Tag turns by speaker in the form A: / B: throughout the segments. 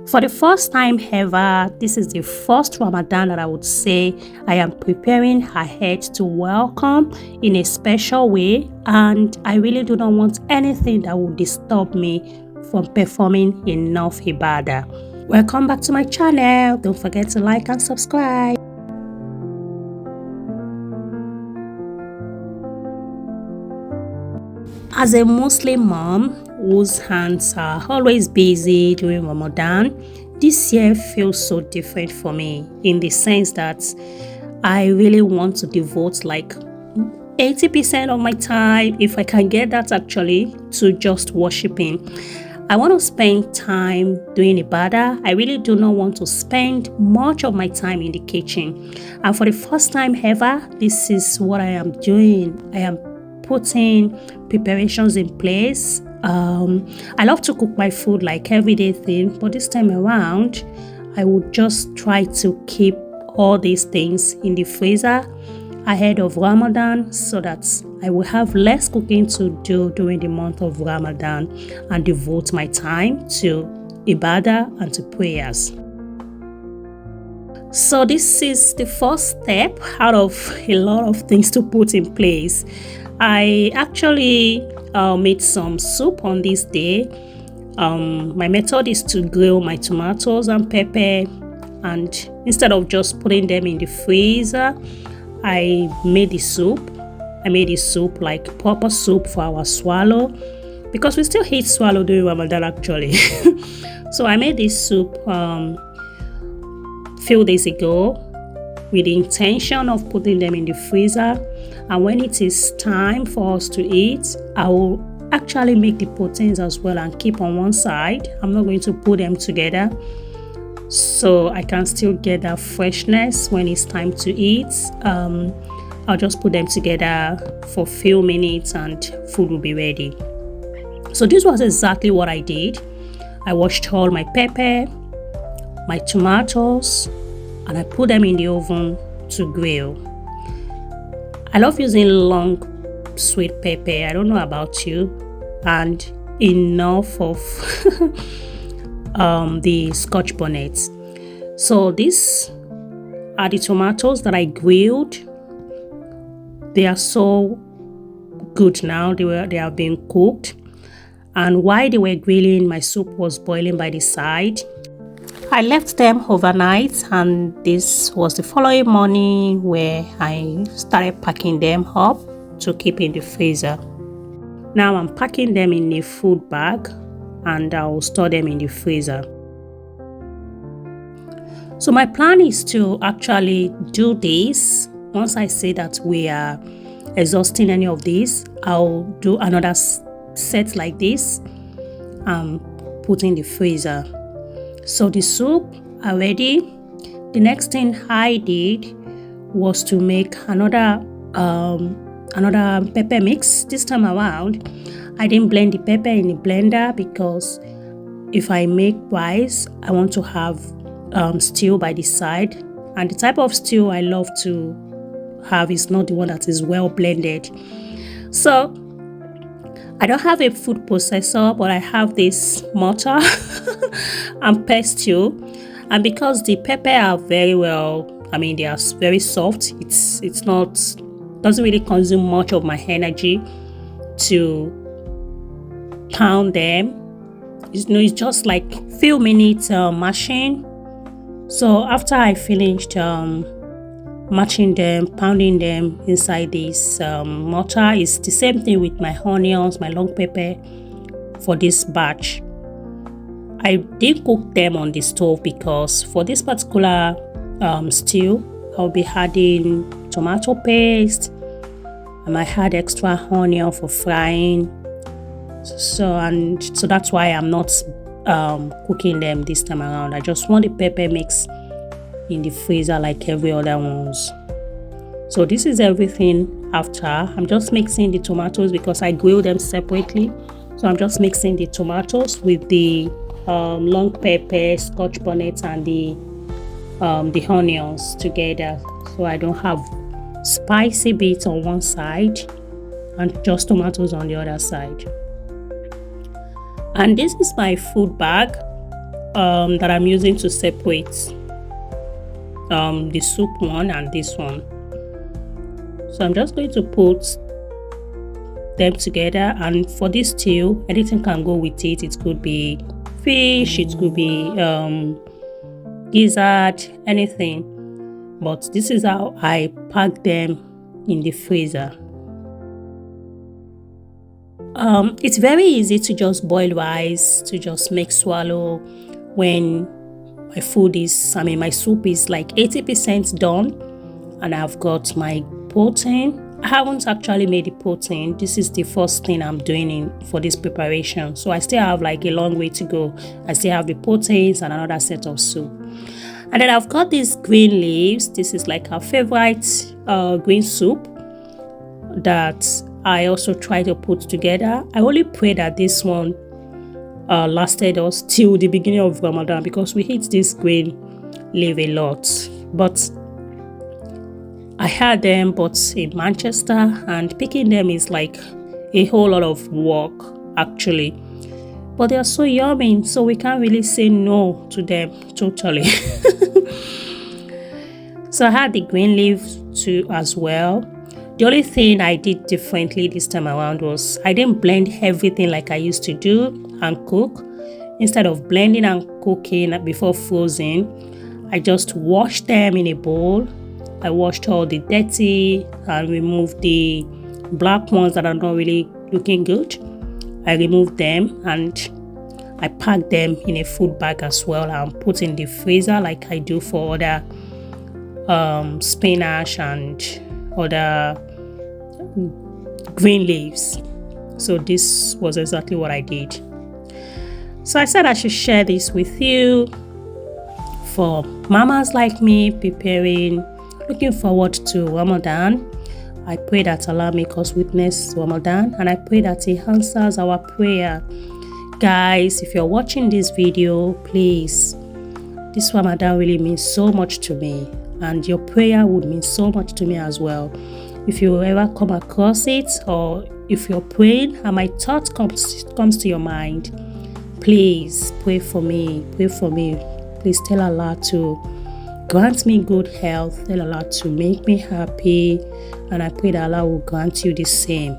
A: For the first time ever, this is the first Ramadan that I would say I am preparing ahead to welcome in a special way, and I really do not want anything that will disturb me from performing enough ibadah. Welcome back to my channel. Don't forget to like and subscribe. As a Muslim mom whose hands are always busy during Ramadan, this year feels so different for me in the sense that I really want to devote like 80% of my time, if I can get that actually, to just worshiping. I want to spend time doing ibadah. I really do not want to spend much of my time in the kitchen. And for the first time ever, this is what I am doing. I am putting preparations in place. I love to cook my food like everyday thing, but this time around I would just try to keep all these things in the freezer ahead of Ramadan so that I will have less cooking to do during the month of Ramadan and devote my time to ibadah and to prayers. So this is the first step out of a lot of things to put in place. I actually made some soup on this day. My method is to grill my tomatoes and pepper, and instead of just putting them in the freezer, I made the soup. I made the soup like proper soup for our swallow, because we still eat swallow during Ramadan actually. So I made this soup few days ago with the intention of putting them in the freezer, and when it is time for us to eat, I will actually make the proteins as well and keep on one side. I'm not going to put them together, so I can still get that freshness when it's time to eat. I'll just put them together for a few minutes and food will be ready. So this was exactly what I did. I washed all my pepper, my tomatoes, and I put them in the oven to grill. I love using long sweet pepper. I don't know about you. And enough of the scotch bonnet. So these are the tomatoes that I grilled. They are so good now. They have been cooked. And while they were grilling, my soup was boiling by the side. I left them overnight, and this was the following morning where I started packing them up to keep in the freezer. Now I'm packing them in a food bag and I'll store them in the freezer. So my plan is to actually do this. Once I say that we are exhausting any of these, I'll do another set like this and put in the freezer. So the soup are ready. The next thing I did was to make another pepper mix. This time around, I didn't blend the pepper in the blender because if I make rice, I want to have stew by the side. And the type of stew I love to have is not the one that is well blended. So I don't have a food processor, but I have this mortar and pestle. And because the pepper are very well, they are very soft, it's not, doesn't really consume much of my energy to pound them. It's just like few minutes mashing. So after I finished matching them, pounding them inside this mortar, is the same thing with my onions, my long pepper for this batch. I did cook them on the stove because for this particular stew, I'll be adding tomato paste. I might add extra onion for frying. So that's why I'm not cooking them this time around. I just want the pepper mix in the freezer like every other ones. So this is everything after. I'm just mixing the tomatoes because I grill them separately. So I'm just mixing the tomatoes with the long pepper, scotch bonnet, and the onions together, so I don't have spicy bits on one side and just tomatoes on the other side. And this is my food bag. that I'm using to separate the soup one and this one. So I'm just going to put them together, and for this stew, anything can go with it. It could be fish, it could be gizzard, anything. But this is how I pack them in the freezer. It's very easy to just boil rice, to just make swallow when my my soup is like 80% done, and I've got my protein. I haven't actually made the protein. This is the first thing I'm doing for this preparation. So I still have like a long way to go. I still have the proteins and another set of soup. And then I've got these green leaves. This is like our favorite green soup that I also try to put together. I only pray that this one lasted us till the beginning of Ramadan, because we eat this green leaf a lot. But I had them but in Manchester, and picking them is like a whole lot of work actually. But they are so yummy, so we can't really say no to them totally. So I had the green leaf too as well. The only thing I did differently this time around was I didn't blend everything like I used to do and cook. Instead of blending and cooking before frozen, I just washed them in a bowl. I washed all the dirty and removed the black ones that are not really looking good. I removed them and I packed them in a food bag as well and put in the freezer like I do for other spinach and other green leaves. So this was exactly what I did. So I said I should share this with you for mamas like me preparing, looking forward to Ramadan. I pray that Allah make us witness Ramadan, and I pray that He answers our prayer. Guys, if you're watching this video, please, this Ramadan really means so much to me, and your prayer would mean so much to me as well. If you ever come across it, or if you're praying and my thought comes to your mind, please pray for me. Pray for me. Please tell Allah to grant me good health. Tell Allah to make me happy. And I pray that Allah will grant you the same.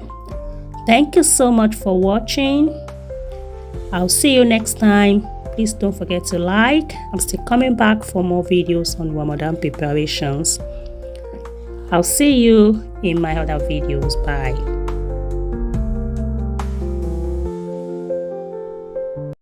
A: Thank you so much for watching. I'll see you next time. Please don't forget to like. I'm still coming back for more videos on Ramadan preparations. I'll see you in my other videos. Bye.